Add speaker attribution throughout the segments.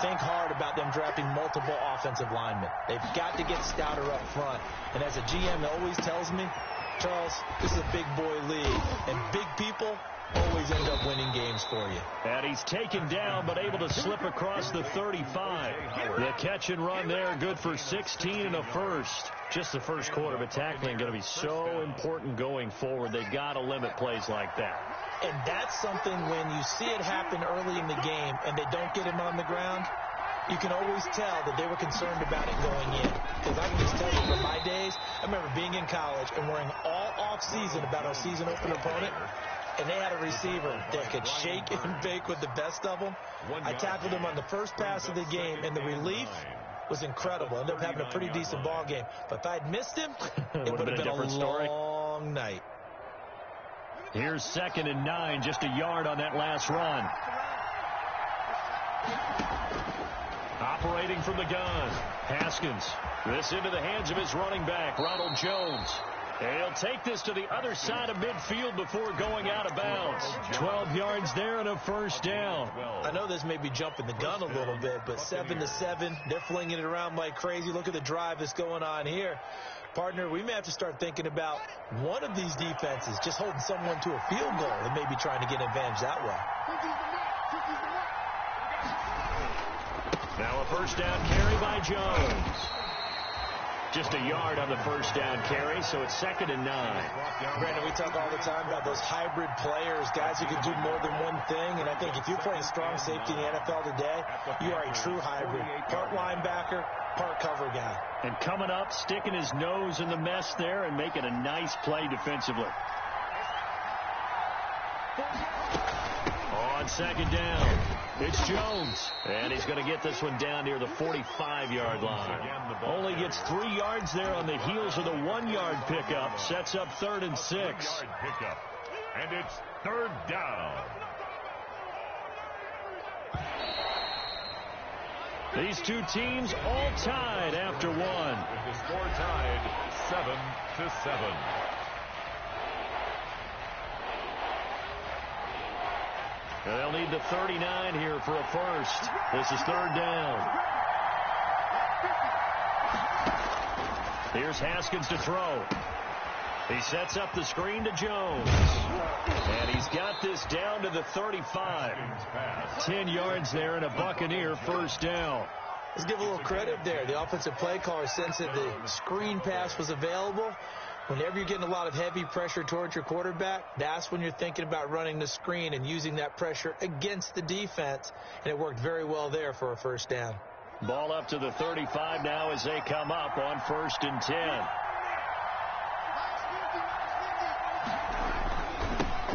Speaker 1: think hard about them drafting multiple offensive linemen. They've got to get stouter up front. And as a GM always tells me, Charles, this is a big boy league, and big people always end up winning games for you.
Speaker 2: And he's taken down, but able to slip across the 35. The catch and run there, good for 16 and a first. Just the first quarter, but tackling going to be so important going forward. They've got to limit plays like that.
Speaker 1: And that's something when you see it happen early in the game and they don't get him on the ground, you can always tell that they were concerned about it going in. Because I can just tell you from my days, I remember being in college and worrying all off-season about our season opener opponent, and they had a receiver that could shake and bake with the best of them. I tackled him on the first pass of the game, and the relief was incredible. Ended up having a pretty decent ball game. But if I'd missed him, it would have been a long night.
Speaker 2: Here's 2nd and 9, just a yard on that last run. Operating from the gun, Haskins. This into the hands of his running back, Ronald Jones. And he'll take this to the other side of midfield before going out of bounds. 12 yards there and a first down.
Speaker 1: I know this may be jumping the gun a little bit, but 7-7, they're flinging it around like crazy. Look at the drive that's going on here. Partner, we may have to start thinking about one of these defenses just holding someone to a field goal and maybe trying to get an advantage that way.
Speaker 2: Now a first down carry by Jones. Just a yard on the first down carry, so it's 2nd and 9.
Speaker 1: Brandon, we talk all the time about those hybrid players, guys who can do more than one thing, and I think if you're playing strong safety in the NFL today, you are a true hybrid. Part linebacker, part cover guy.
Speaker 2: And coming up, sticking his nose in the mess there and making a nice play defensively. On 2nd down, it's Jones. And he's going to get this one down near the 45-yard line. Only gets 3 yards there on the heels of the 1-yard pickup. Sets up 3rd and 6.
Speaker 3: And it's 3rd down.
Speaker 2: These two teams all tied after one.
Speaker 3: With the score tied 7-7.
Speaker 2: And they'll need the 39 here for a first. This is 3rd down. Here's Haskins to throw. He sets up the screen to Jones. And he's got this down to the 35. 10 yards there and a Buccaneer first down.
Speaker 1: Let's give a little credit there. The offensive play caller sensed that the screen pass was available. Whenever you're getting a lot of heavy pressure towards your quarterback, that's when you're thinking about running the screen and using that pressure against the defense. And it worked very well there for a first down.
Speaker 2: Ball up to the 35 now as they come up on 1st and 10.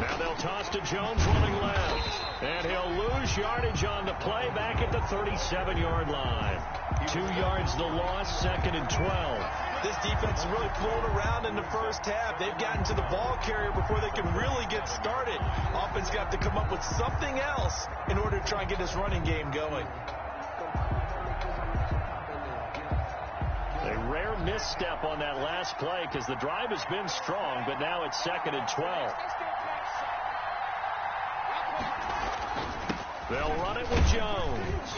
Speaker 2: Now they'll toss to Jones running left. And he'll lose yardage on the play back at the 37-yard line. 2 yards the loss, 2nd and 12.
Speaker 1: This defense is really flown around in the first half. They've gotten to the ball carrier before they can really get started. Offense got to come up with something else in order to try and get this running game going.
Speaker 2: A rare misstep on that last play because the drive has been strong, but now it's 2nd and 12. They'll run it with Jones.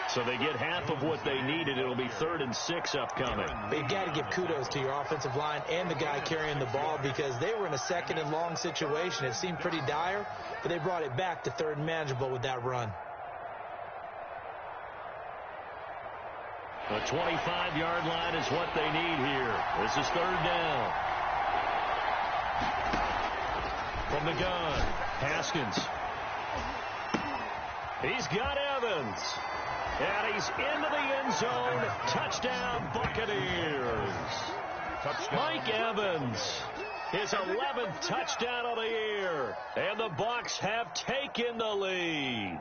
Speaker 2: So they get half of what they needed. It'll be 3rd and 6 upcoming.
Speaker 1: But you got to give kudos to your offensive line and the guy carrying the ball because they were in a 2nd and long situation. It seemed pretty dire, but they brought it back to 3rd and manageable with that run.
Speaker 2: The 25-yard line is what they need here. This is 3rd down. From the gun, Haskins. He's got Evans. And he's into the end zone. Touchdown, Buccaneers. Mike Evans, his 11th touchdown of the year. And the Bucs have taken the lead.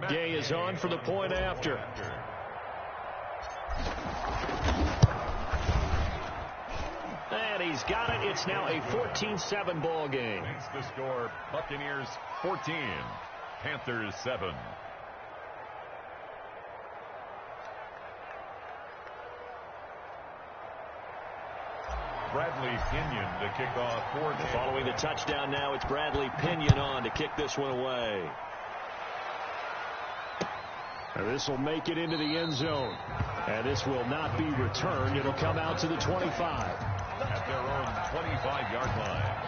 Speaker 2: Gay is on for the point after. And he He's got it. It's now a 14-7 ball game.
Speaker 3: Makes the score Buccaneers 14, Panthers 7. Bradley Pinion to kick off for Tampa.
Speaker 2: Following the touchdown now, it's Bradley Pinion on to kick this one away. And this will make it into the end zone. And this will not be returned. It'll come out to the 25.
Speaker 3: At their own 25-yard line.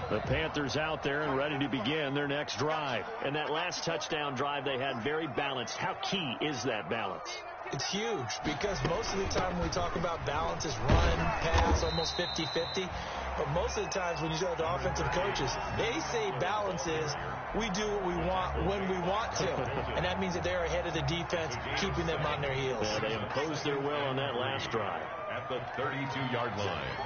Speaker 2: The Panthers out there and ready to begin their next drive. And that last touchdown drive they had very balanced. How key is that balance?
Speaker 1: It's huge because most of the time when we talk about balance is run, pass, almost 50-50. But most of the times when you go to offensive coaches, they say balance is we do what we want when we want to. And that means that they're ahead of the defense, keeping them on their heels.
Speaker 2: Yeah, they imposed their will on that last drive.
Speaker 3: At the 32-yard line.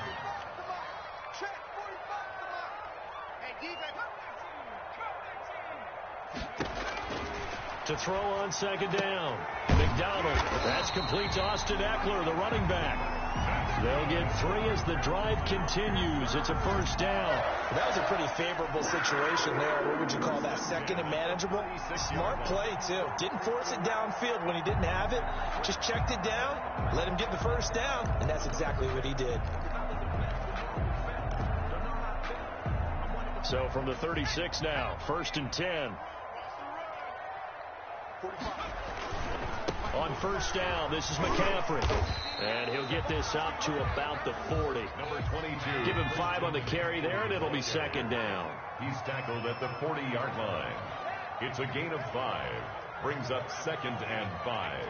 Speaker 2: To throw on second down. McDonald. That's complete to Austin Eckler, the running back. They'll get 3 as the drive continues. It's a first down.
Speaker 1: That was a pretty favorable situation there. What would you call that? Second and manageable? Smart play, too. Didn't force it downfield when he didn't have it. Just checked it down, let him get the first down, and that's exactly what he did.
Speaker 2: So from the 36 now, 1st and 10. On first down, this is McCaffrey. And he'll get this up to about the 40.
Speaker 3: Number 22.
Speaker 2: Give him 5 on the carry there, and it'll be second down.
Speaker 3: He's tackled at the 40-yard line. It's a gain of 5. Brings up 2nd and 5.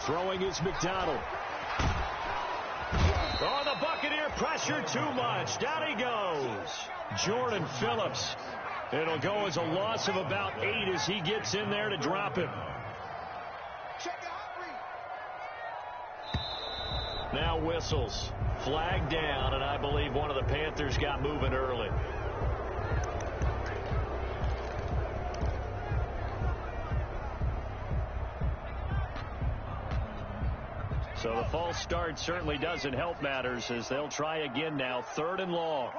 Speaker 2: Throwing is McDonald. Oh, the Buccaneer pressure too much. Down he goes. Jordan Phillips. It'll go as a loss of about 8 as he gets in there to drop him. Now whistles. Flag down, and I believe one of the Panthers got moving early. So the false start certainly doesn't help matters as they'll try again now. 3rd and long.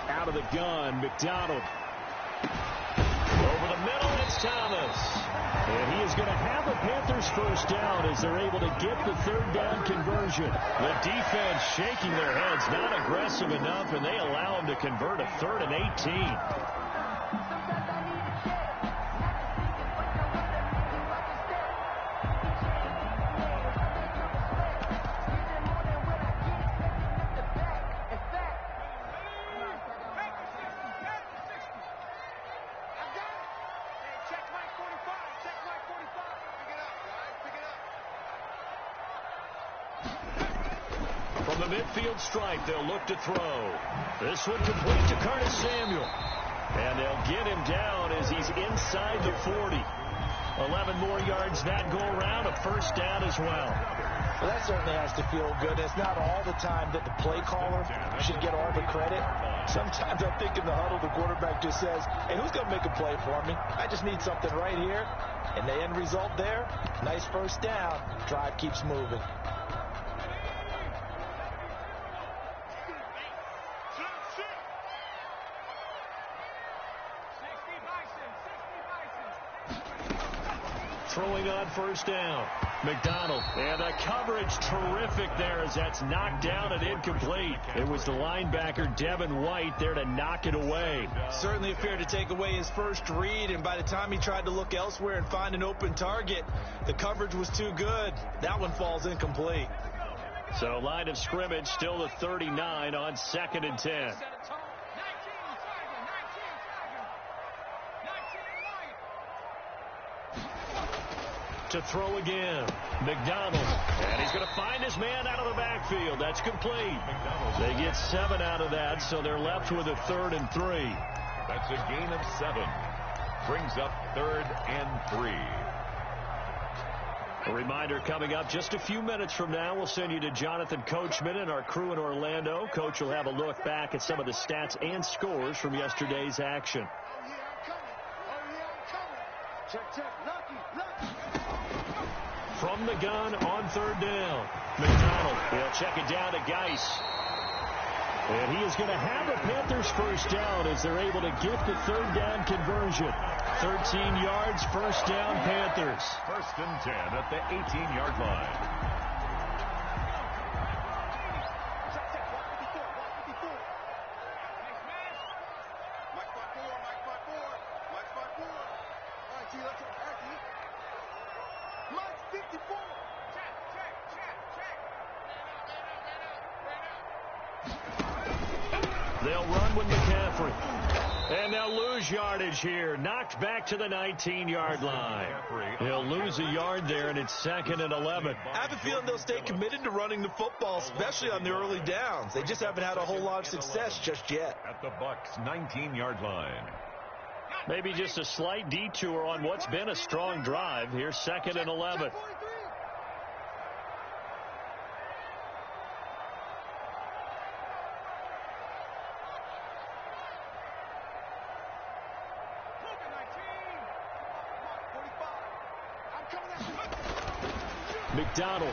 Speaker 2: Out of the gun, McDonald. Over the middle, it's Thomas. And he is going to have the Panthers first down as they're able to get the 3rd down conversion. The defense shaking their heads, not aggressive enough, and they allow him to convert a 3rd and 18. From the midfield stripe, they'll look to throw. This one complete to Curtis Samuel. And they'll get him down as he's inside the 40. 11 more yards that go around, a first down as well.
Speaker 1: Well, that certainly has to feel good. It's not all the time that the play caller should get all the credit. Sometimes I think in the huddle, the quarterback just says, hey, who's going to make a play for me? I just need something right here. And the end result there, nice first down. Drive keeps moving.
Speaker 2: Throwing on first down. McDonald. And the coverage terrific there as that's knocked down and incomplete. It was the linebacker, Devin White, there to knock it away.
Speaker 1: Certainly a fear to take away his first read, and by the time he tried to look elsewhere and find an open target, the coverage was too good. That one falls incomplete.
Speaker 2: So line of scrimmage still the 39 on 2nd and 10. To throw again. McDonald. And he's going to find his man out of the backfield. That's complete. They get 7 out of that, so they're left with a 3rd and 3.
Speaker 3: That's a gain of 7. Brings up 3rd and 3.
Speaker 2: A reminder coming up just a few minutes from now. We'll send you to Jonathan Coachman and our crew in Orlando. Coach will have a look back at some of the stats and scores from yesterday's action. From the gun on 3rd down. McDonald will check it down to Geis. And he is going to have the Panthers first down as they're able to get the 3rd down conversion. 13 yards, first down, Panthers.
Speaker 3: 1st and 10 at the 18-yard line.
Speaker 2: They'll run with McCaffrey. And they'll lose yardage here. Knocked back to the 19-yard line. He'll lose a yard there, and it's 2nd and 11.
Speaker 1: I have a feeling they'll stay committed to running the football, especially on the early downs. They just haven't had a whole lot of success just yet.
Speaker 3: At the Bucs' 19-yard line.
Speaker 2: Maybe just a slight detour on what's been a strong drive. Here's 2nd and 11. McDonald.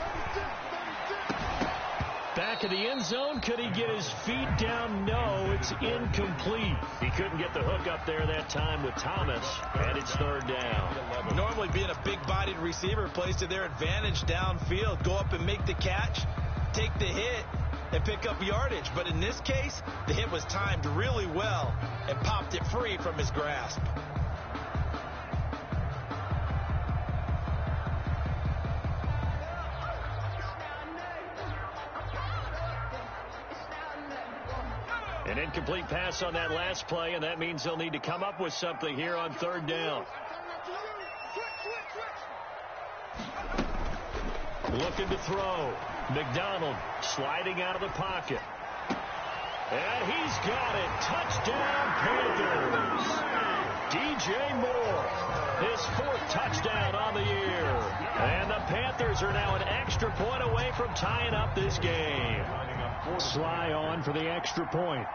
Speaker 2: Back of the end zone. Could he get his feet down? No, it's incomplete. He couldn't get the hook up there that time with Thomas, and it's 3rd down.
Speaker 1: Normally being a big-bodied receiver plays to their advantage downfield. Go up and make the catch, take the hit, and pick up yardage. But in this case, the hit was timed really well and popped it free from his grasp.
Speaker 2: An incomplete pass on that last play, and that means they'll need to come up with something here on 3rd down. Looking to throw. McDonald sliding out of the pocket. And he's got it. Touchdown, Panthers. DJ Moore, his 4th touchdown on the year. And the Panthers are now an extra point away from tying up this game. Sly on for the extra point.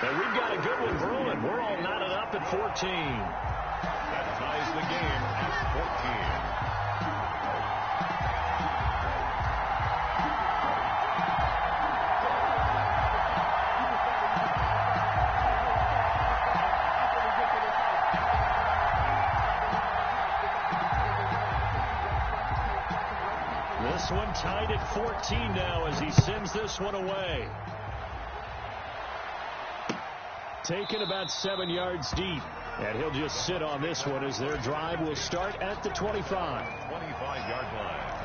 Speaker 2: And we've got a good one brewing. We're all knotted up at 14.
Speaker 3: That ties the game at 14.
Speaker 2: This one tied at 14 now as he sends this one away. Taken about 7 yards deep. And he'll just sit on this one as their drive will start at the 25.
Speaker 3: 25-yard line.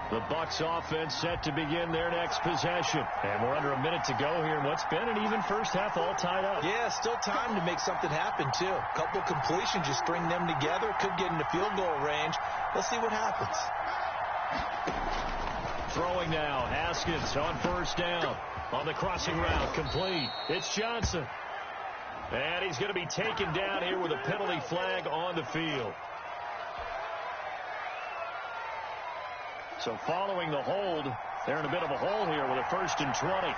Speaker 2: The Bucs offense set to begin their next possession. And we're under a minute to go here in what's been an even first half, all tied up.
Speaker 1: Yeah, still time to make something happen, too. A couple completions, you string them together, could get into field goal range. Let's see what happens.
Speaker 2: Throwing now, Haskins on 1st down. On the crossing route, complete. It's Johnson. And he's going to be taken down here with a penalty flag on the field. So following the hold, they're in a bit of a hole here with a 1st and 20.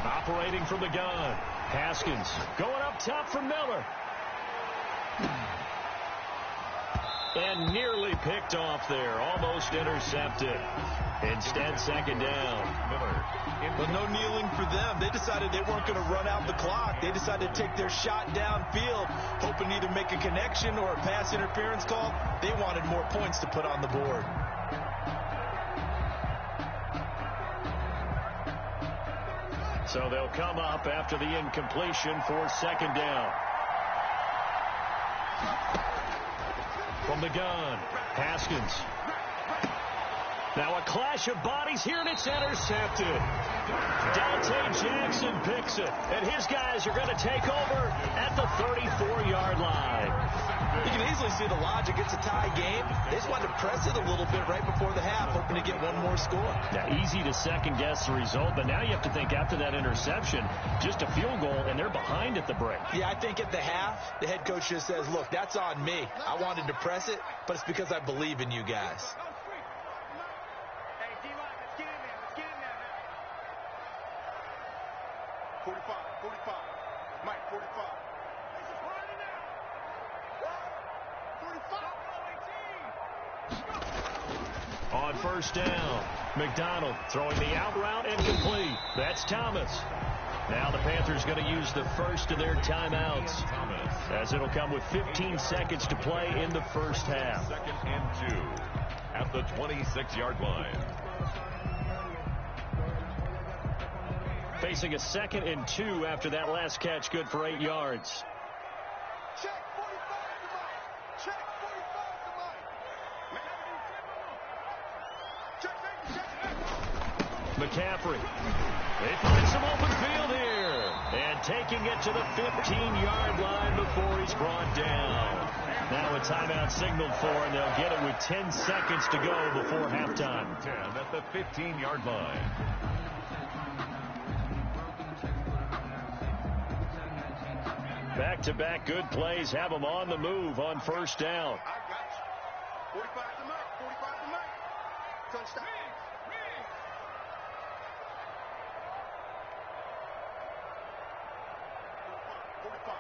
Speaker 2: Operating from the gun. Haskins going up top for Miller. And nearly picked off there. Almost intercepted. Instead, 2nd down.
Speaker 1: But no kneeling for them. They decided they weren't going to run out the clock. They decided to take their shot downfield, hoping to either make a connection or a pass interference call. They wanted more points to put on the board.
Speaker 2: So they'll come up after the incompletion for 2nd down. the gun. Haskins. Now a clash of bodies here, and it's intercepted. Dante Jackson picks it, and his guys are going to take over at the 34-yard line.
Speaker 1: You can easily see the logic. It's a tie game. They just wanted to press it a little bit right before the half, hoping to get one more score.
Speaker 2: Now, easy to second-guess the result, but now you have to think after that interception, just a field goal, and they're behind at the break.
Speaker 1: Yeah, I think at the half, the head coach just says, look, that's on me. I wanted to press it, but it's because I believe in you guys.
Speaker 4: 45, Mike, 45.
Speaker 2: On first down, McDonald throwing the out route and complete. That's Thomas. Now the Panthers going to use the first of their timeouts, as it'll come with 15 seconds to play in the first half.
Speaker 3: 2nd and 2 at the 26-yard line.
Speaker 2: Facing a 2nd and 2 after that last catch, good for 8 yards.
Speaker 4: Check 45 to Mike. Check 45 to Mike. Check.
Speaker 2: McCaffrey. They find some open field here. And taking it to the 15-yard line before he's brought down. Now a timeout signaled for, and they'll get it with 10 seconds to go before halftime.
Speaker 3: 10 at the 15-yard line.
Speaker 2: Back-to-back good plays have them on the move on first down.
Speaker 4: I got you. 45 to Mike. 45 to Mike. Touchdown. 45.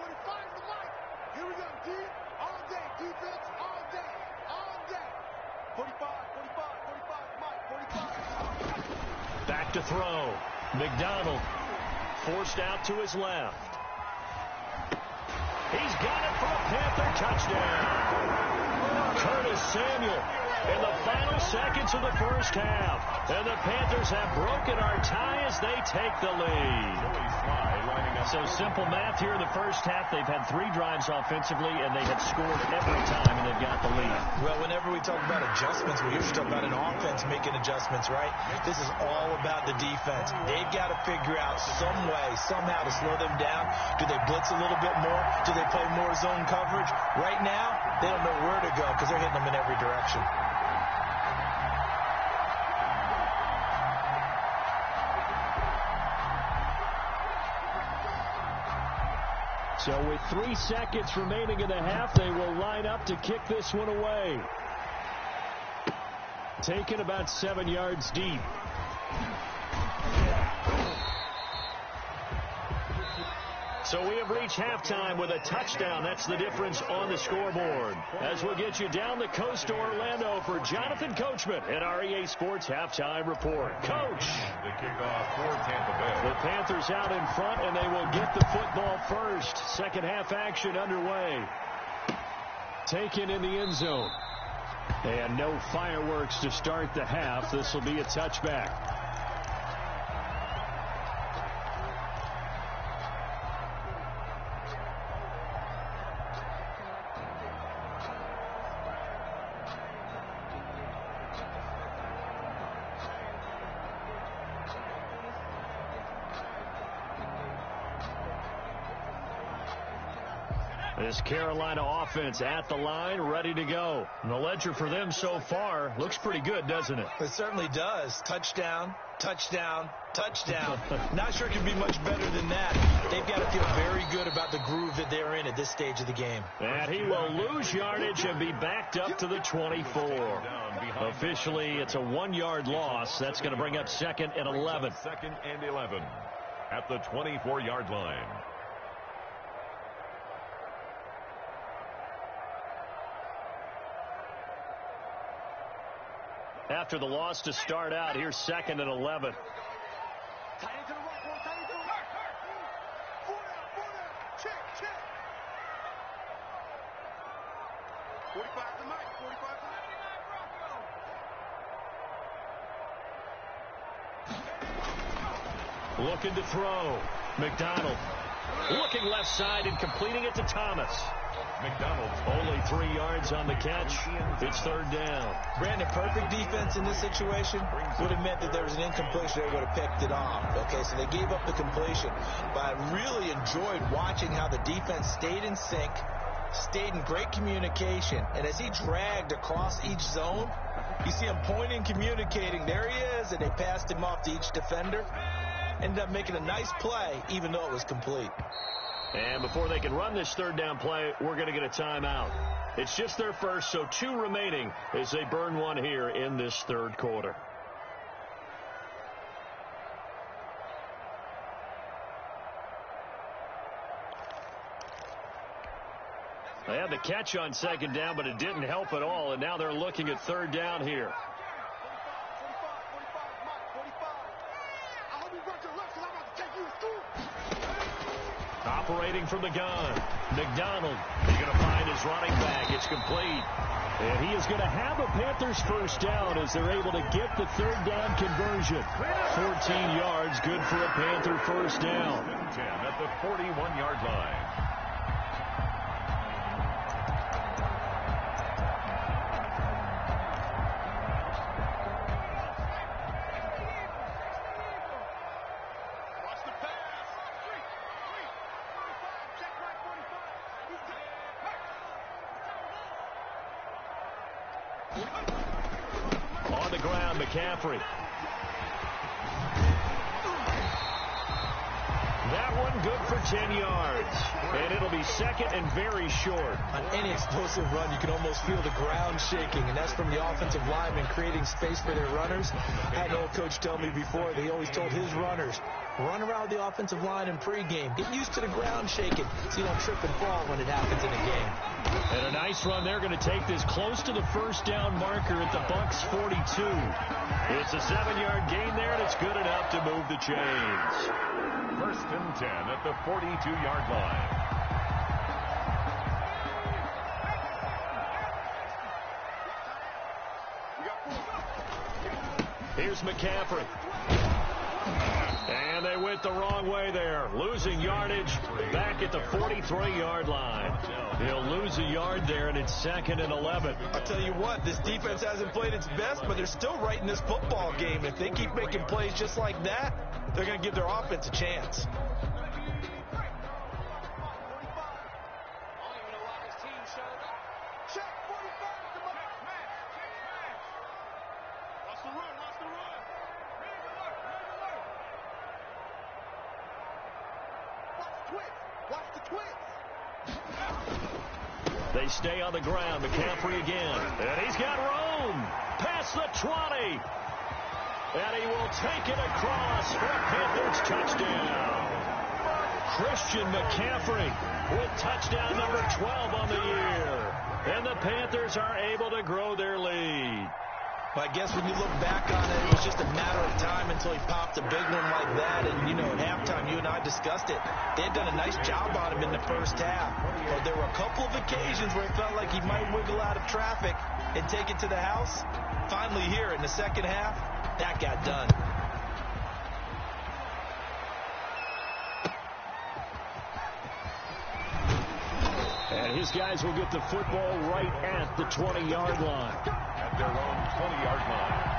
Speaker 4: 45 to Mike. Here we go, D. All day. Defense all day. All day. 45, Mike. 45.
Speaker 2: Back to throw. McDonald forced out to his left. He's got it for a Panther touchdown. Curtis Samuel in the final seconds of the first half. And the Panthers have broken our tie as they take the lead. So simple math here in the first half. They've had 3 drives offensively, and they have scored every time, and they've got the lead.
Speaker 1: Well, whenever we talk about adjustments, we usually talk about an offense making adjustments, right? This is all about the defense. They've got to figure out some way, somehow to slow them down. Do they blitz a little bit more? Do they play more zone coverage? Right now, they don't know where to go because they're hitting them in every direction.
Speaker 2: So with 3 seconds remaining in the half, they will line up to kick this one away. Taken about 7 yards deep. So we have reached halftime with a touchdown. That's the difference on the scoreboard. As we'll get you down the coast to Orlando for Jonathan Coachman at our EA Sports Halftime Report. Coach.
Speaker 3: The kickoff for Tampa Bay.
Speaker 2: The Panthers out in front, and they will get the football first. Second half action underway. Taken in the end zone. And no fireworks to start the half. This will be a touchback. This Carolina offense at the line, ready to go. And the ledger for them so far looks pretty good, doesn't it?
Speaker 1: It certainly does. Touchdown, touchdown, touchdown. Not sure it can be much better than that. They've got to feel very good about the groove that they're in at this stage of the game.
Speaker 2: And he will lose yardage and be backed up to the 24. Officially, it's a 1-yard loss. That's going to bring up 2nd and 11.
Speaker 3: 2nd and 11 at the 24-yard line.
Speaker 2: After the loss to start out, here's 2nd and 11.
Speaker 4: Check. 45 to Mike. 45 to Mike.
Speaker 2: Looking to throw. McDonald. Looking left side and completing it to Thomas. McDonald's only 3 yards on the catch. It's third down.
Speaker 1: Brandon, perfect defense in this situation would have meant that there was an incompletion. They would have picked it off. Okay, so they gave up the completion. But I really enjoyed watching how the defense stayed in sync, stayed in great communication, and as he dragged across each zone, you see him pointing, communicating. There he is, and they passed him off to each defender. Ended up making a nice play, even though it was complete.
Speaker 2: And before they can run this third down play, we're going to get a timeout. It's just their first, so 2 remaining as they burn one here in this third quarter. They had the catch on second down, but it didn't help at all, and now they're looking at third down here. Operating from the gun, McDonald. He's going to find his running back. It's complete. And he is going to have a Panthers first down as they're able to get the third down conversion. 14 yards, good for a Panther first down.
Speaker 3: 10 at the 41-yard line.
Speaker 2: On the ground, McCaffrey. That one good for 10 yards. And it'll be second and very short.
Speaker 1: On any explosive run, you can almost feel the ground shaking, and that's from the offensive linemen creating space for their runners. I had an old coach tell me before, they always told his runners, run around the offensive line in pregame. Get used to the ground shaking so you don't trip and fall when it happens in a game.
Speaker 2: And a nice run. They're going to take this close to the first down marker at the Bucks 42. It's a 7-yard gain there, and it's good enough to move the chains.
Speaker 3: First and 10 at the 42-yard line.
Speaker 2: Here's McCaffrey. And they went the wrong way there. Losing yardage back at the 43-yard line. He'll lose a yard there, and it's second and 11.
Speaker 1: I'll tell you what, this defense hasn't played its best, but they're still right in this football game. If they keep making plays just like that, they're going to give their offense a chance.
Speaker 2: They stay on the ground. McCaffrey again. And he's got room. Past the 20. And he will take it across for a Panthers touchdown. Christian McCaffrey with touchdown number 12 on the year. And the Panthers are able to grow their lead.
Speaker 1: Well, I guess when you look back on it, it was just a matter of time until he popped a big one like that. And, you know, at halftime, you and I discussed it. They had done a nice job on him in the first half. But there were a couple of occasions where it felt like he might wiggle out of traffic and take it to the house. Finally here in the second half, that got done.
Speaker 2: And his guys will get the football right at the 20-yard line.
Speaker 3: At their own 20-yard line.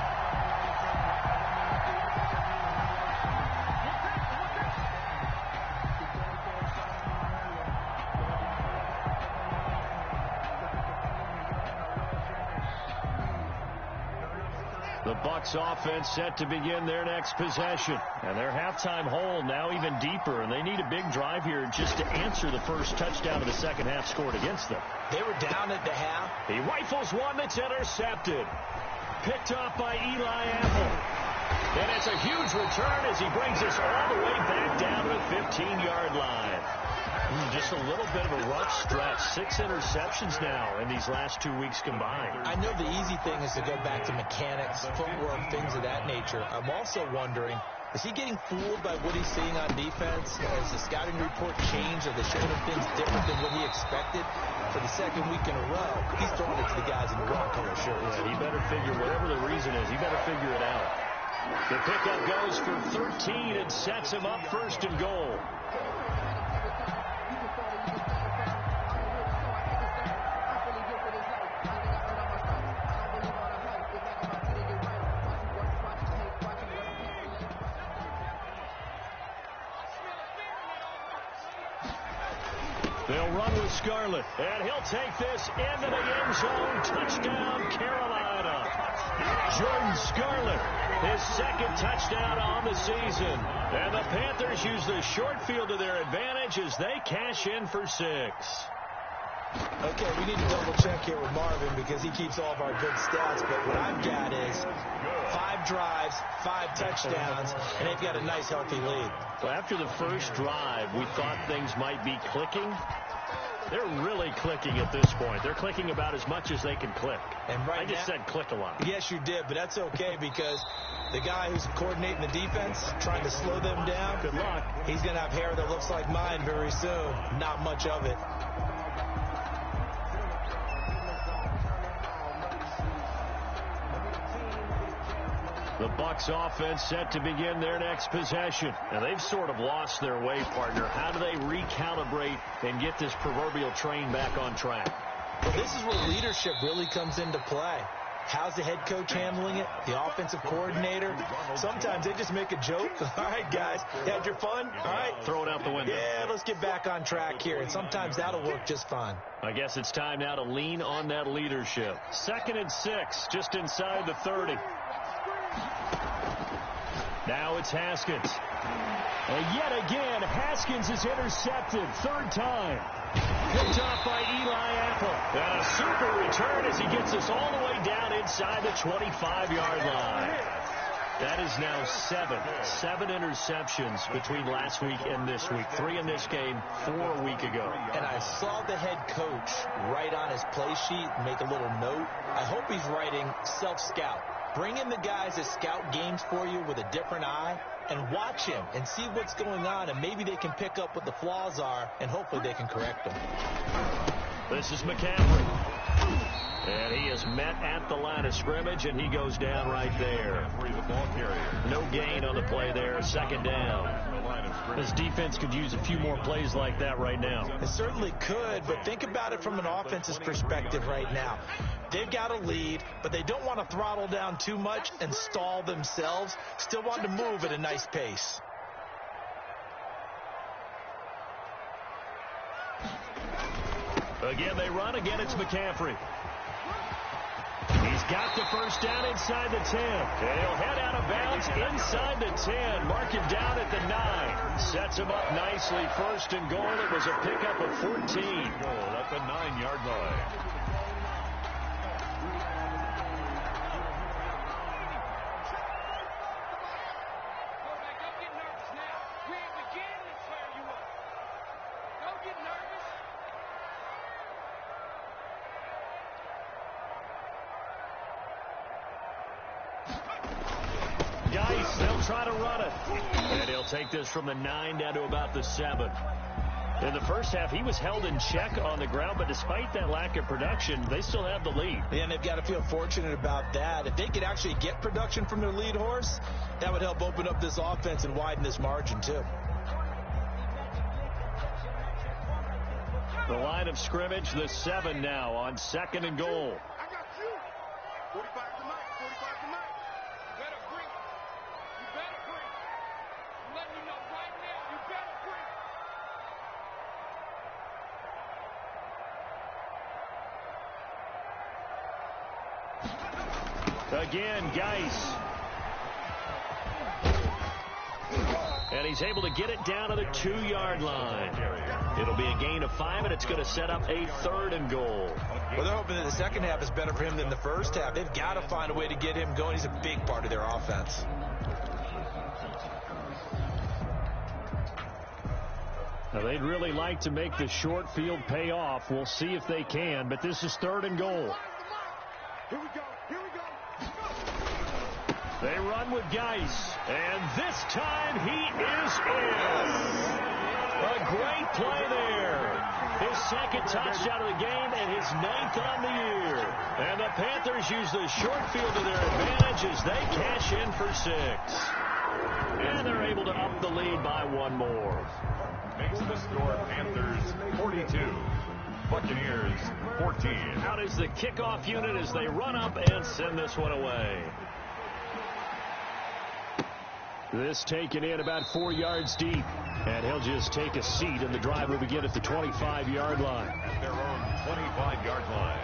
Speaker 2: The Bucs offense set to begin their next possession. And their halftime hole now even deeper. And they need a big drive here just to answer the first touchdown of the second half scored against them.
Speaker 1: They were down at the half.
Speaker 2: He rifles one that's intercepted. Picked off by Eli Apple. And it's a huge return as he brings us all the way back down to the 15-yard line. Just a little bit of a rough stretch. 6 interceptions now in these last 2 weeks combined.
Speaker 1: I know the easy thing is to go back to mechanics, footwork, things of that nature. I'm also wondering, is he getting fooled by what he's seeing on defense? Has the scouting report changed? Are they showing him things different than what he expected? For the second week in a row, he's throwing it to the guys in the wrong color shirts.
Speaker 2: Yeah, he better figure, whatever the reason is, he better figure it out. The pickup goes for 13 and sets him up first and goal. They'll run with Scarlett, and he'll take this into the end zone. Touchdown, Carolina. Jordan Scarlett, his second touchdown on the season. And the Panthers use the short field to their advantage as they cash in for 6.
Speaker 1: Okay, we need to double check here with Marvin because he keeps all of our good stats, but what I've got is 5 drives, 5 touchdowns, and they've got a nice, healthy lead.
Speaker 2: Well, after the first drive, we thought things might be clicking. They're really clicking at this point. They're clicking about as much as they can click.
Speaker 1: And right
Speaker 2: I just said click a lot.
Speaker 1: Yes, you did, but that's okay because the guy who's coordinating the defense, trying to slow them down,
Speaker 2: good luck.
Speaker 1: He's going to have hair that looks like mine very soon. Not much of it.
Speaker 2: The Bucs offense set to begin their next possession. Now, they've sort of lost their way, partner. How do they recalibrate and get this proverbial train back on track?
Speaker 1: Well, this is where leadership really comes into play. How's the head coach handling it? The offensive coordinator? Sometimes they just make a joke. All right, guys, you had your fun? All right.
Speaker 2: Throw it out the window.
Speaker 1: Yeah, let's get back on track here. And sometimes that'll work just fine.
Speaker 2: I guess it's time now to lean on that leadership. 2nd and 6, just inside the 30. Now it's Haskins. And yet again, Haskins is intercepted. 3rd time. Picked off by Eli Apple. And a super return as he gets us all the way down inside the 25-yard line. That is now 7 interceptions between last week and this week. 3 in this game, 4 a week ago.
Speaker 1: And I saw the head coach write on his play sheet, make a little note. I hope he's writing self-scout. Bring in the guys that scout games for you with a different eye and watch him and see what's going on, and maybe they can pick up what the flaws are, and hopefully they can correct them.
Speaker 2: This is McCaffrey. And he is met at the line of scrimmage, and he goes down right there. No gain on the play there. 2nd down. This defense could use a few more plays like that right now.
Speaker 1: It certainly could, but think about it from an offense's perspective right now. They've got a lead, but they don't want to throttle down too much and stall themselves. Still want to move at a nice pace.
Speaker 2: Again, they run. Again, it's McCaffrey. He's got the first down inside the 10. And he'll head out of bounds inside the 10. Mark him down at the 9. Sets him up nicely. 1st and goal. It was a pickup of 14.
Speaker 3: Goal at the 9-yard line.
Speaker 2: They'll try to run it. And he'll take this from the 9 down to about the 7. In the first half, he was held in check on the ground, but despite that lack of production, they still have the lead.
Speaker 1: And they've got to feel fortunate about that. If they could actually get production from their lead horse, that would help open up this offense and widen this margin, too.
Speaker 2: The line of scrimmage, the 7 now on 2nd and goal.
Speaker 4: I got you. 45 tonight. 45 tonight. You better bring it. You better bring it. I'm letting you know right now. You better bring it.
Speaker 2: Again, Geis. And he's able to get it down to the 2-yard line. It'll be a gain of 5, and it's going to set up a 3rd and goal.
Speaker 1: Well, they're hoping that the second half is better for him than the first half. They've got to find a way to get him going. He's a big part of their offense.
Speaker 2: Now, they'd really like to make the short field pay off. We'll see if they can, but this is 3rd and goal.
Speaker 4: Here we go. Here we go.
Speaker 2: They run with Geis, and this time he is in. A great play there. His 2nd touchdown of the game and his 9th on the year. And the Panthers use the short field to their advantage as they cash in for 6. And they're able to up the lead by 1 more.
Speaker 3: Makes the score Panthers 42. Buccaneers 14.
Speaker 2: Out is the kickoff unit as they run up and send this one away. This taken in about 4 yards deep. And he'll just take a seat, and the drive will begin at the 25-yard line.
Speaker 3: At their own 25-yard line.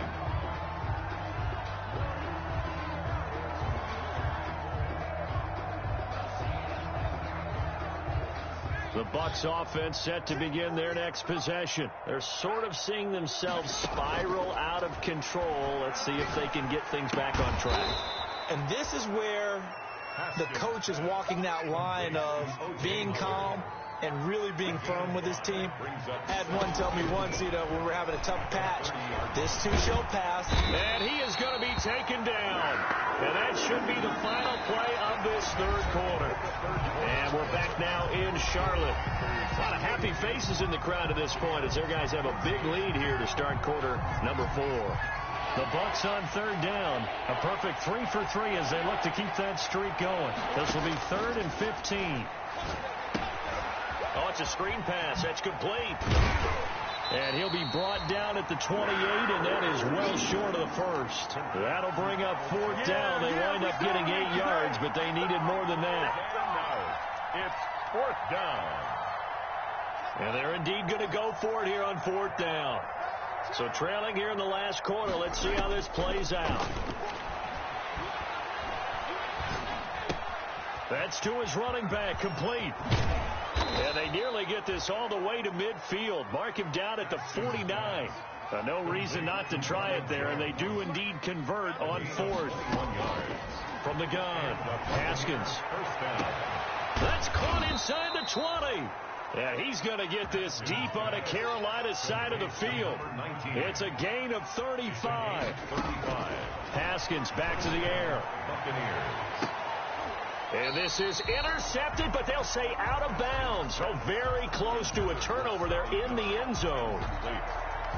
Speaker 2: The Bucs offense set to begin their next possession. They're sort of seeing themselves spiral out of control. Let's see if they can get things back on track.
Speaker 1: And this is where the coach is walking that line of being calm and really being firm with his team. Had one tell me once, when we're having a tough patch, this too shall pass.
Speaker 2: And he is going to be taken down. And that should be the final play of this third quarter. And we're back now in Charlotte. A lot of happy faces in the crowd at this point as their guys have a big lead here to start quarter number 4. The Bucs on third down. A perfect 3 for 3 as they look to keep that streak going. This will be 3rd and 15. Oh, it's a screen pass. That's complete. And he'll be brought down at the 28, and that is well short of the first. That'll bring up 4th down. They wind up getting 8 yards, but they needed more than that.
Speaker 3: It's 4th down.
Speaker 2: And they're indeed going to go for it here on 4th down. So trailing here in the last quarter. Let's see how this plays out. That's to his running back, complete. And they nearly get this all the way to midfield. Mark him down at the 49. No reason not to try it there, and they do indeed convert on 4th.
Speaker 3: 1 yard.
Speaker 2: From the gun, Haskins.
Speaker 3: First down.
Speaker 2: That's caught inside the 20. Yeah, he's going to get this deep on a Carolina side of the field. It's a gain of 35.
Speaker 3: 35.
Speaker 2: Haskins back to the air.
Speaker 3: Buccaneers.
Speaker 2: And this is intercepted, but they'll say out of bounds. So very close to a turnover there in the end zone.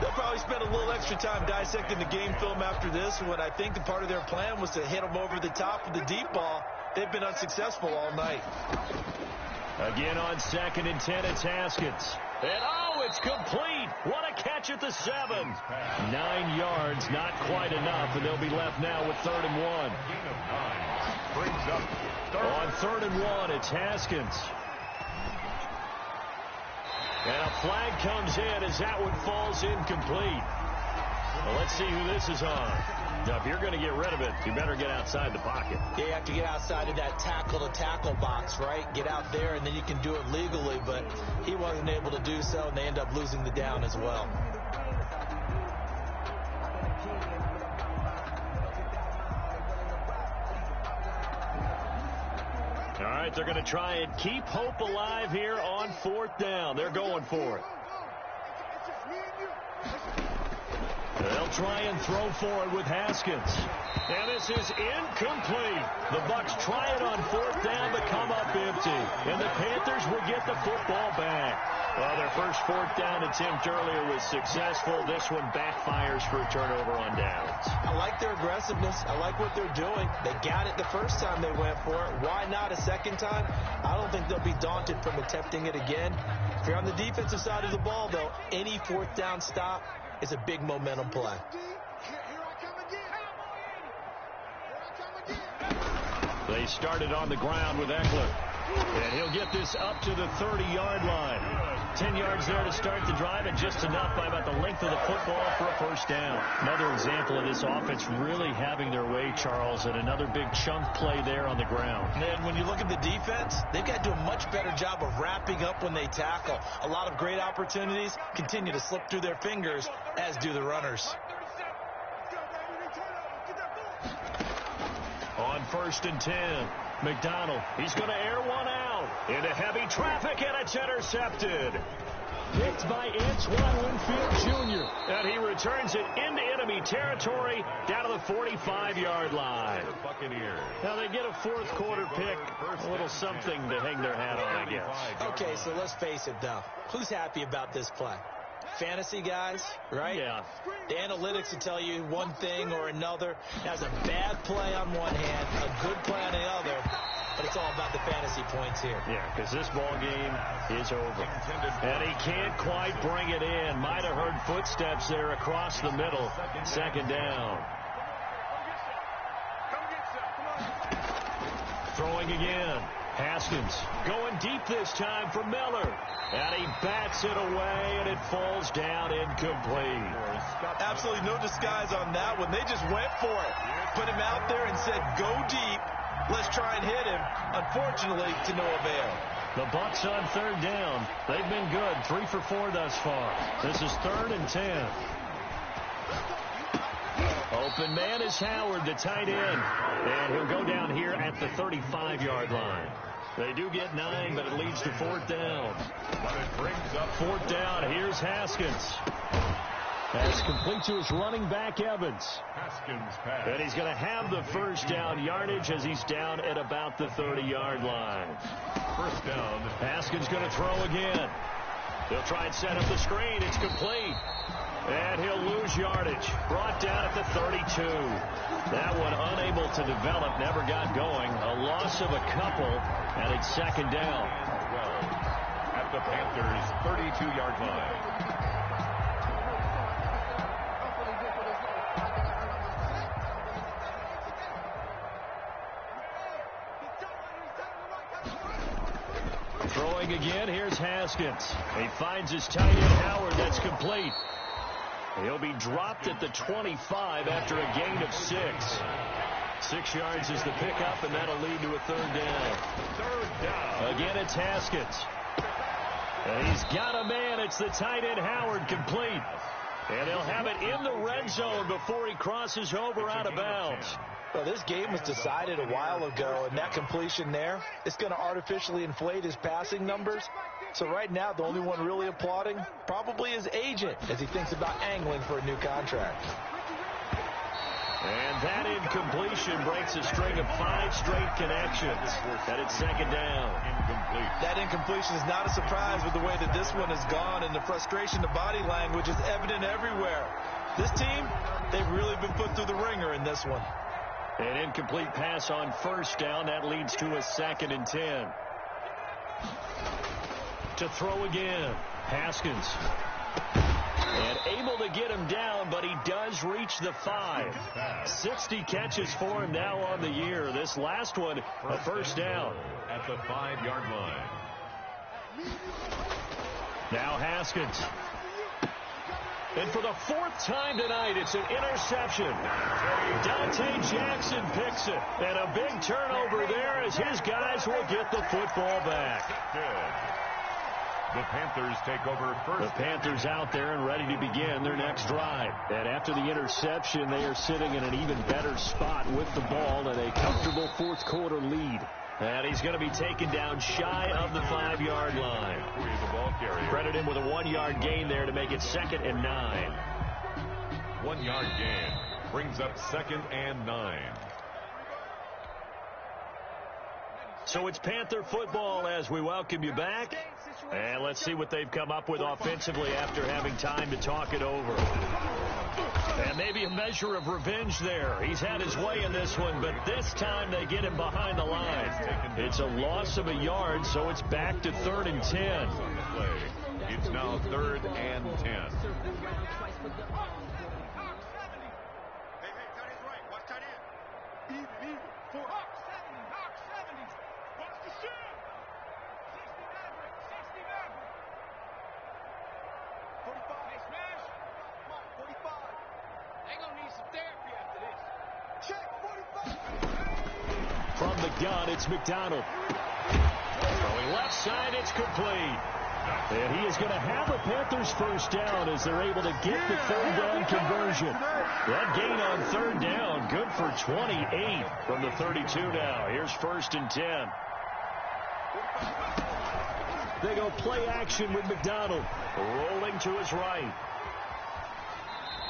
Speaker 1: They'll probably spend a little extra time dissecting the game film after this, when I think the part of their plan was to hit them over the top with the deep ball. They've been unsuccessful all night.
Speaker 2: Again on 2nd and 10, it's Haskins. And oh, it's complete. What a catch at the 7. 9 yards, not quite enough, and they'll be left now with 3rd and 1.
Speaker 3: Gain of 9. Brings up 3rd.
Speaker 2: On 3rd and 1, it's Haskins. And a flag comes in as that one falls incomplete. Well, let's see who this is on. Now, if you're going to get rid of it, you better get outside the pocket.
Speaker 1: Yeah, you have to get outside of that tackle-to-tackle box, right? Get out there, and then you can do it legally, but he wasn't able to do so, and they end up losing the down as well.
Speaker 2: All right, they're going to try and keep hope alive here on 4th down. They're going for it. They'll try and throw for it with Haskins. And this is incomplete. The Bucs try it on 4th down, but come up empty. And the Panthers will get the football back. Well, their first 4th down attempt earlier was successful. This one backfires for a turnover on downs.
Speaker 1: I like their aggressiveness. I like what they're doing. They got it the first time they went for it. Why not a second time? I don't think they'll be daunted from attempting it again. If you're on the defensive side of the ball, though, any 4th down stop is a big momentum play.
Speaker 2: They started on the ground with Eckler. And he'll get this up to the 30-yard line. 10 yards there to start the drive, and just enough by about the length of the football for a first down. Another example of this offense really having their way, Charles, and another big chunk play there on the ground.
Speaker 1: And when you look at the defense, they've got to do a much better job of wrapping up when they tackle. A lot of great opportunities continue to slip through their fingers, as do the runners.
Speaker 2: On 1st and 10, McDonald, he's going to air one out into heavy traffic, and it's intercepted. Picked by Antoine Winfield Jr. And he returns it into enemy territory down to the 45-yard line.
Speaker 3: Buccaneers.
Speaker 2: Now they get a 4th quarter pick, a little something to hang their hat on, I guess.
Speaker 1: Okay, so let's face it, though. Who's happy about this play? Fantasy guys, right?
Speaker 2: Yeah.
Speaker 1: The analytics will tell you one thing or another. That's a bad play on one hand, a good play on the other, but it's all about the fantasy points here.
Speaker 2: Yeah, because this ball game is over. And he can't quite bring it in. Might have heard footsteps there across the middle. 2nd down. Throwing again. Haskins going deep this time for Miller. And he bats it away, and it falls down incomplete.
Speaker 1: Absolutely no disguise on that one. They just went for it. Put him out there and said, go deep. Let's try and hit him. Unfortunately, to no avail.
Speaker 2: The Bucs on third down. They've been good. 3 for 4 thus far. This is 3rd and 10. Open man is Howard, the tight end. And he'll go down here at the 35-yard line. They do get 9, but it leads to 4th down.
Speaker 3: But it brings up
Speaker 2: 4th down. Here's Haskins. That's complete to his running back, Evans.
Speaker 3: Haskins pass.
Speaker 2: And he's going to have the first down yardage as he's down at about the 30-yard line.
Speaker 3: First down.
Speaker 2: Haskins going to throw again. He'll try and set up the screen. It's complete. And he'll lose yardage. Brought down at the 32. That one unable to develop, never got going. A loss of a couple, and it's 2nd down.
Speaker 3: Well, at the Panthers' 32-yard line.
Speaker 2: Throwing again, here's Haskins. He finds his tight end, Howard. That's complete. He'll be dropped at the 25 after a gain of 6. 6 yards is the pickup, and that'll lead to a 3rd down.
Speaker 3: 3rd down.
Speaker 2: Again, it's Haskins. And he's got a man. It's the tight end, Howard, complete. And he'll have it in the red zone before he crosses over out of bounds.
Speaker 1: Well, this game was decided a while ago, and that completion there, it's going to artificially inflate his passing numbers. So right now, the only one really applauding probably his agent as he thinks about angling for a new contract.
Speaker 2: And that incompletion breaks a string of 5 straight connections. And it's 2nd down.
Speaker 3: Incomplete.
Speaker 1: That incompletion is not a surprise with the way that this one has gone, and the frustration, the body language is evident everywhere. This team, they've really been put through the ringer in this one.
Speaker 2: An incomplete pass on 1st down. That leads to a 2nd and 10. To throw again, Haskins. And able to get him down, but he does reach the 5. 60 catches for him now on the year. This last one, a 1st down.
Speaker 3: At the 5-yard line.
Speaker 2: Now Haskins. And for the 4th time tonight, it's an interception. Dante Jackson picks it. And a big turnover there as his guys will get the football back.
Speaker 3: The Panthers take over first.
Speaker 2: The Panthers out there and ready to begin their next drive. And after the interception, they are sitting in an even better spot with the ball and a comfortable 4th quarter lead. And he's going to be taken down shy of the 5-yard line.
Speaker 3: The ball carrier.
Speaker 2: Credit him with a 1-yard gain there to make it 2nd and 9.
Speaker 3: 1-yard gain brings up 2nd and 9.
Speaker 2: So it's Panther football as we welcome you back. And let's see what they've come up with offensively after having time to talk it over. And maybe a measure of revenge there. He's had his way in this one, but this time they get him behind the line. It's a loss of a yard, so it's back to 3rd and 10.
Speaker 3: It's now 3rd and 10.
Speaker 2: From the gun, it's McDonald. Throwing left side, it's complete. And he is going to have a Panthers 1st down as they're able to get the 3rd down conversion. That gain on 3rd down, good for 28 from the 32 now. Here's 1st and 10. They go play action with McDonald. Rolling to his right.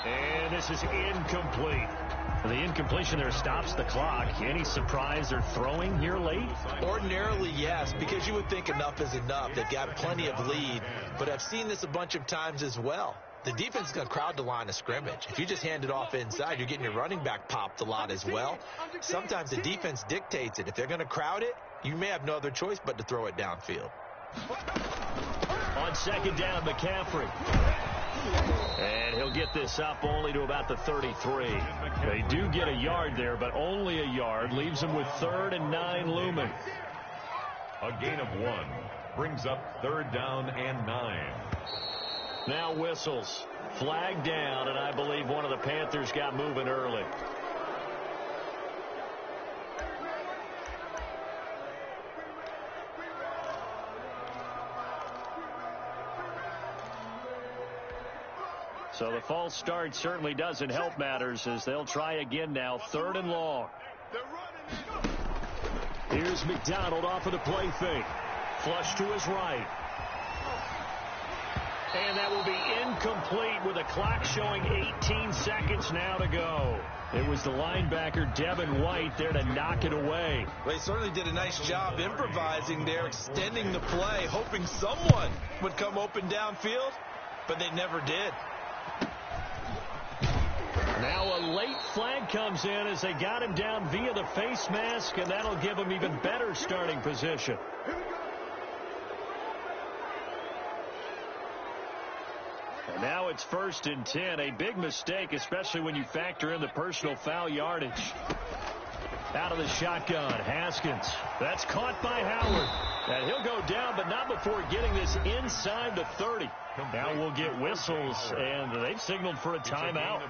Speaker 2: And this is incomplete. The incompletion there stops the clock. Any surprise they're throwing here late?
Speaker 1: Ordinarily, yes, because you would think enough is enough. They've got plenty of lead, but I've seen this a bunch of times as well. The defense is going to crowd the line of scrimmage. If you just hand it off inside, you're getting your running back popped a lot as well. Sometimes the defense dictates it. If they're going to crowd it, you may have no other choice but to throw it downfield.
Speaker 2: On 2nd down, McCaffrey. And he'll get this up only to about the 33. They do get a yard there, but only a yard. Leaves them with 3rd and 9 looming.
Speaker 3: A gain of 1 brings up 3rd down and 9.
Speaker 2: Now whistles. Flag down, and I believe one of the Panthers got moving early. So the false start certainly doesn't help matters as they'll try again now. 3rd and long. Here's McDonald off of the play fake. Flush to his right. And that will be incomplete with the clock showing 18 seconds now to go. It was the linebacker, Devin White, there to knock it away.
Speaker 1: They certainly did a nice job improvising there, extending the play, hoping someone would come open downfield, but they never did.
Speaker 2: Now a late flag comes in as they got him down via the face mask, and that'll give him even better starting position. And now it's 1st and 10. A big mistake, especially when you factor in the personal foul yardage. Out of the shotgun, Haskins. That's caught by Howard. And he'll go down, but not before getting this inside the 30. Now we'll get whistles, and they've signaled for a timeout.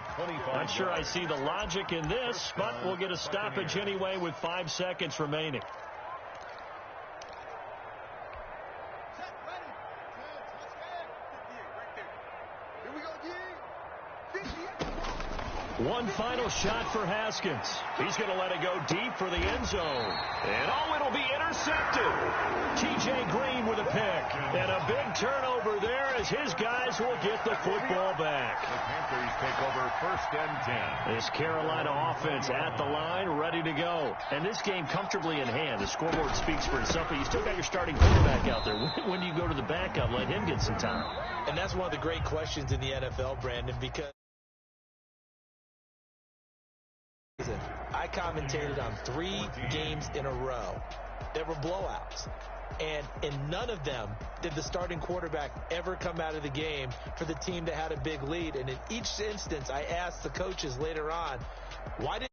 Speaker 2: Not sure I see the logic in this, but we'll get a stoppage anyway with 5 seconds remaining. One final shot for Haskins. He's going to let it go deep for the end zone. And it'll be intercepted. T.J. Green with a pick. And a big turnover there as his guys will get the football back.
Speaker 3: The Panthers take over 1st and 10.
Speaker 2: This Carolina offense at the line, ready to go. And this game comfortably in hand. The scoreboard speaks for itself, but you still got your starting quarterback out there. When do you go to the backup? Let him get some time.
Speaker 1: And that's one of the great questions in the NFL, Brandon, because I commentated on 3 games in a row that were blowouts. And in none of them did the starting quarterback ever come out of the game for the team that had a big lead. And in each instance, I asked the coaches later on, why did